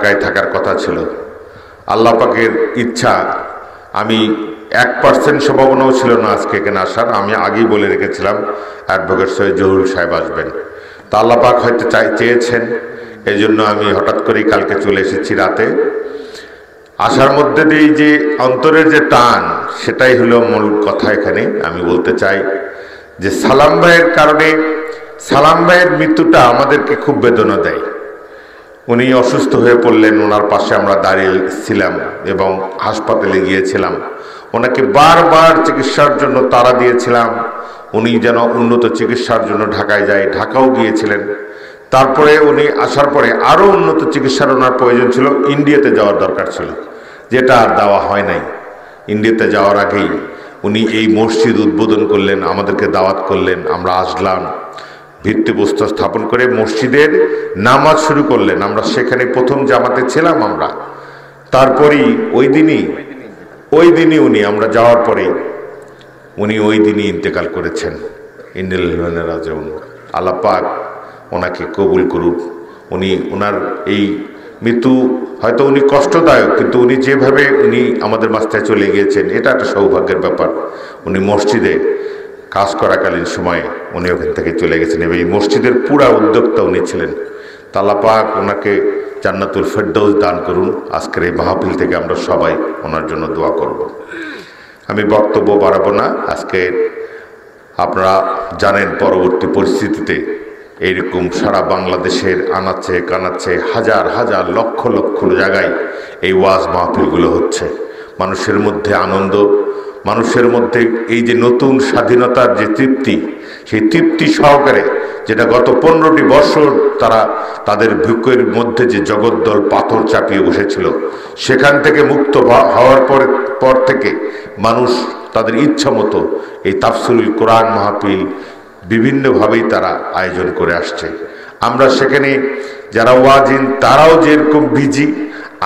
ঢাকায় থাকার কথা ছিল। আল্লাহ পাকের ইচ্ছা, আমি 1% সম্ভাবনাও ছিল না আজকে এখানে আসার। আমি আগেই বলে রেখেছিলাম অ্যাডভোকেট সৈয়দ জহুরুল সাহেব আসবেন। তা আল্লাহ পাক হয়তো চেয়েছেন, এই জন্য আমি হঠাৎ করেই কালকে চলে এসেছি রাতে। আসার মধ্যে দিয়ে যে অন্তরের যে টান, সেটাই হলো মূল কথা। এখানে আমি বলতে চাই যে সালাম ভাইয়ের কারণে, সালাম ভাইয়ের মৃত্যুটা আমাদেরকে খুব বেদনা দেয়। উনি অসুস্থ হয়ে পড়লেন, ওনার পাশে আমরা দাঁড়িয়েছিলাম এবং হাসপাতালে গিয়েছিলাম। ওনাকে বারবার চিকিৎসার জন্য তাড়া দিয়েছিলাম, উনি যেন উন্নত চিকিৎসার জন্য ঢাকায় যায়। ঢাকাও গিয়েছিলেন। তারপরে উনি আসার পরে আরও উন্নত চিকিৎসার ওনার প্রয়োজন ছিল, ইন্ডিয়াতে যাওয়ার দরকার ছিল, যেটা আর দেওয়া হয় নাই। ইন্ডিয়াতে যাওয়ার আগেই উনি এই মসজিদ উদ্বোধন করলেন, আমাদেরকে দাওয়াত করলেন, আমরা আসলাম, ভিত্তিপ্রস্তর স্থাপন করে মসজিদের নামাজ শুরু করলেন। আমরা সেখানে প্রথম জামাতে ছিলাম আমরা। তারপরেই ওই দিনই উনি, আমরা যাওয়ার পরে উনি ওই দিনই ইন্তেকাল করেছেন। আল্লাহ পাক ওনাকে কবুল করুক। ওনার এই মৃত্যু হয়তো উনি কষ্টদায়ক, কিন্তু উনি যেভাবে আমাদের মাঝখানে চলে গিয়েছেন, এটা একটা সৌভাগ্যের ব্যাপার। উনি মসজিদে কাজ করাকালীন সময়ে উনি ওখান থেকে চলে গেছেন এবং এই মসজিদের পুরা উদ্যোক্তা উনি ছিলেন। তা আল্লাহ পাক ওনাকে জান্নাতুল ফেরদৌস দান করুন। আজকের এই মাহফিল থেকে আমরা সবাই ওনার জন্য দোয়া করব। আমি বক্তব্য বাড়াবো না। আজকে আপনারা জানেন, পরবর্তী পরিস্থিতিতে এইরকম সারা বাংলাদেশের আনাচে কানাচে হাজার হাজার লক্ষ লক্ষ জায়গায় এই ওয়াজ মাহফিলগুলো হচ্ছে। মানুষের মধ্যে আনন্দ, মানুষের মধ্যে এই যে নতুন স্বাধীনতার যে তৃপ্তি, সেই তৃপ্তি সহকারে, যেটা গত 15টি বছর তারা তাদের বুকের মধ্যে যে জগদ্দল পাথর চাপিয়ে বসেছিল, সেখান থেকে মুক্ত হওয়ার পর থেকে মানুষ তাদের ইচ্ছা মতো এই তাফসিরুল কোরআন মাহফিল বিভিন্নভাবেই তারা আয়োজন করে আসছে। আমরা সেখানে যারা ওয়াজিন, তারাও যেরকম বিজি,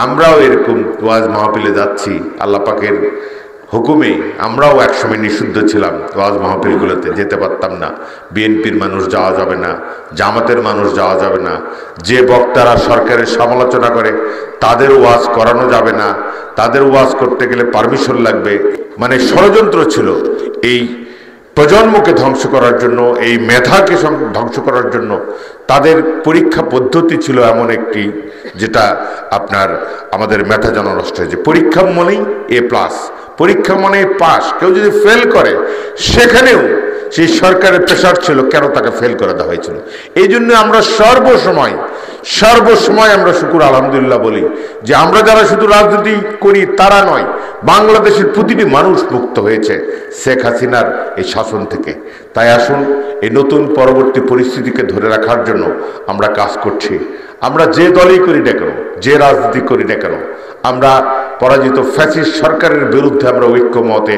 আমরাও এরকম ওয়াজ মাহফিলে যাচ্ছি। আল্লাহ পাকের হুকুমে আমরাও একসময় নিষিদ্ধ ছিলাম, ওয়াজ মাহফিলগুলোতে যেতে পারতাম না। বিএনপির মানুষ যাওয়া যাবে না, জামাতের মানুষ যাওয়া যাবে না, যে বক্তারা সরকারের সমালোচনা করে তাদের ওয়াজ করানো যাবে না, তাদের ওয়াজ করতে গেলে পারমিশন লাগবে। মানে ষড়যন্ত্র ছিল এই প্রজন্মকে ধ্বংস করার জন্য, এই মেধাকে ধ্বংস করার জন্য। তাদের পরীক্ষা পদ্ধতি ছিল এমন একটি, যেটা আপনার আমাদের মেধা যেন নষ্ট হয়েছে। পরীক্ষা মানেই A+, পরীক্ষা মানে পাস। কেউ যদি ফেল করে, সেখানেও সেই সরকারের প্রেশার ছিল কেন তাকে ফেল করে দেওয়া হয়েছিল। এই জন্য আমরা সর্বসময় আমরা শুকুর আলহামদুলিল্লাহ বলি যে আমরা যারা শুধু রাজনীতি করি তারা নয়, বাংলাদেশের প্রতিটি মানুষ মুক্ত হয়েছে শেখ হাসিনার এই শাসন থেকে। তাই আসুন, এই নতুন পরবর্তী পরিস্থিতিকে ধরে রাখার জন্য আমরা কাজ করছি। আমরা যে দলই করি না কেন, যে রাজনীতি করি না কেন, আমরা পরাজিত ফ্যাসিস্ট সরকারের বিরুদ্ধে আমরা ঐক্যমতে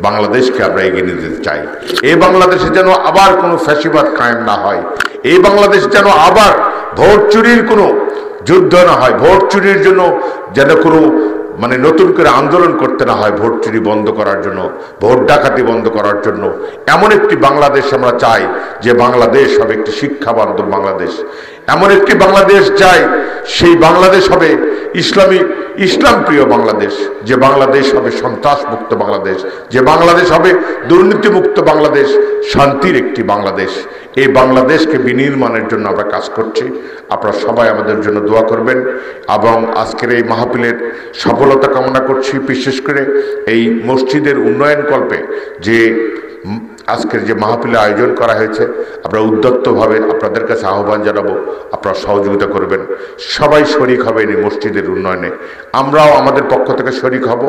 বাংলাদেশকে আমরা এগিয়ে নিতে চাই। এই বাংলাদেশে যেন আবার কোনো ফ্যাসিবাদ কায়েম না হয়, এই বাংলাদেশ যেন আবার ভোট চুরির কোনো যুদ্ধ না হয়, ভোট চুরির জন্য যেন কোনো নতুন করে আন্দোলন করতে না হয়, ভোট চুরি বন্ধ করার জন্য, ভোট ডাকাতি বন্ধ করার জন্য। এমন একটি বাংলাদেশ আমরা চাই যে বাংলাদেশ হবে একটি শিক্ষাবান্ধব বাংলাদেশ। এমন একটি বাংলাদেশ চাই, সেই বাংলাদেশ হবে ইসলাম প্রিয় বাংলাদেশ, যে বাংলাদেশ হবে সন্ত্রাস মুক্ত বাংলাদেশ, যে বাংলাদেশ হবে দুর্নীতি মুক্ত বাংলাদেশ, শান্তির একটি বাংলাদেশ। এই বাংলাদেশকে বিনির্মাণের জন্য আমরা কাজ করছি। আপনারা সবাই আমাদের জন্য দোয়া করবেন এবং আজকের এই মাহফিলের সফলতা কামনা করছি। বিশেষ করে এই মসজিদের উন্নয়ন কল্পে যে আজকের যে মাহফিলের আয়োজন করা হয়েছে, আমরা উদ্যক্তভাবে আপনাদের কাছে আহ্বান জানাবো, আপনারা সহযোগিতা করবেন। সবাই শরিক হবেন এই মসজিদের উন্নয়নে, আমরাও আমাদের পক্ষ থেকে শরিক হব।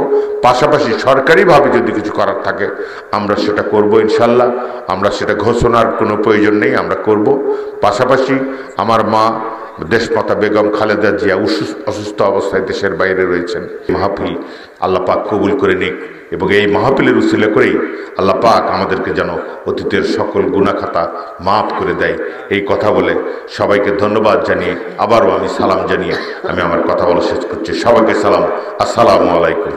পাশাপাশি সরকারিভাবে যদি কিছু করার থাকে আমরা সেটা করব ইনশাল্লাহ। আমরা সেটা ঘোষণার কোনো প্রয়োজন নেই, আমরা করব। পাশাপাশি আমার মা দেশমাতা বেগম খালেদা জিয়া অসুস্থ অবস্থায় দেশের বাইরে রয়েছেন। মাহফিল আল্লাহ পাক কবুল করে নিক এবং এই মাহফিলের উসিলা করেই আল্লাহ পাক আমাদেরকে যেন অতীতের সকল গুনাহ খাতা মাফ করে দেয়। এই কথা বলে সবাইকে ধন্যবাদ জানিয়ে আবারও আমি সালাম জানিয়ে আমি আমার কথা বলা শেষ করছি। সবাইকে সালাম, আসসালামু আলাইকুম।